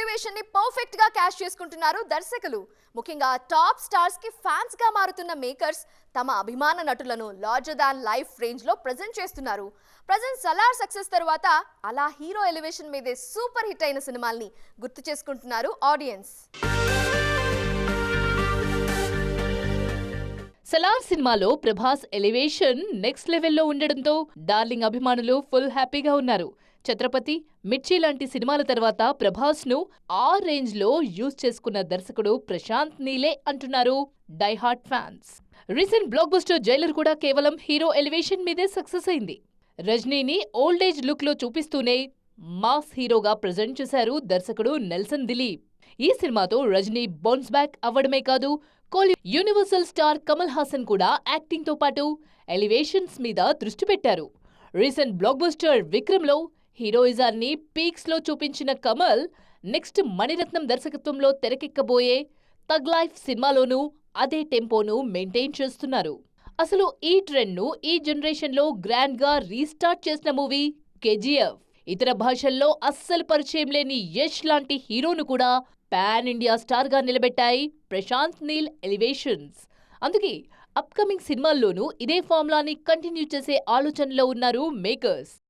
Elevation ని perfect గా cash చేసుకుంటున్నారు దర్శకులు. ముఖ్యంగా టాప్ స్టార్స్ కి ఫ్యాన్స్ గా మారుతున్న మేకర్స్ తమ అభిమాన నటులను లార్జర్ దాన్ లైఫ్ రేంజ్ లో ప్రెజెంట్ చేస్తున్నారు. ప్రెజెంట్ సలార్ సక్సెస్ తరువాత అలా హీరో ఎలివేషన్ మీదే సూపర్ హిట్ అయిన సినిమాల్ని గుర్తు చేసుకుంటున్నారు ఆడియన్స్. సలార్ సినిమాలో ప్రభాస్ ఎలివేషన్ నెక్స్ట్ లెవెల్లో ఉండడంతో డార్లింగ్ అభిమానులు ఫుల్ హ్యాపీగా ఉన్నారు. ఛత్రపతి, మిర్చి లాంటి సినిమాల తర్వాత ప్రభాస్ ను ఆ రేంజ్ లో యూజ్ చేసుకున్న దర్శకుడు ప్రశాంత్ నీలే అంటున్నారు diehard fans. Recent block buster Jailer కూడా కేవలం హీరో ఎలివేషన్ మీదే సక్సెస్ అయింది. రజనీని ఓల్డ్ ఏజ్ లుక్ లో చూపిస్తూనే మాస్ హీరోగా ప్రెజెంట్ చేశారు దర్శకుడు నెల్సన్ దిలీప్. ఈ సినిమాతో రజనీ బౌన్స్ బ్యాక్ అవ్వడమే కాదు, యూనివర్సల్ స్టార్ కమల్ హాసన్ కూడా యాక్టింగ్ తో పాటు ఎలివేషన్స్ మీద దృష్టి పెట్టారు. రీసెంట్ బ్లాక్ బస్టర్ విక్రమ్ లో హీరోయిజాన్ని పీక్స్ లో చూపించిన కమల్ నెక్స్ట్ మణిరత్నం దర్శకత్వంలో తెరకెక్కబోయే తగ్ లైఫ్ సినిమాలోనూ అదే టెంపోను మెయింటైన్ చేస్తున్నారు. అసలు ఈ ట్రెండ్ ను ఈ జనరేషన్ లో గ్రాండ్ గా రీస్టార్ట్ చేసిన మూవీ కేజీఎఫ్. ఇతర భాషల్లో అస్సలు పరిచయం లేని యష్ లాంటి హీరోను కూడా పాన్ ఇండియా స్టార్ గా నిలబెట్టాయి ప్రశాంత్ నీల్ ఎలివేషన్స్. అందుకే అప్కమింగ్ సినిమాల్లోనూ ఇదే ఫార్ములాని కంటిన్యూ చేసే ఆలోచనలో ఉన్నారు మేకర్స్.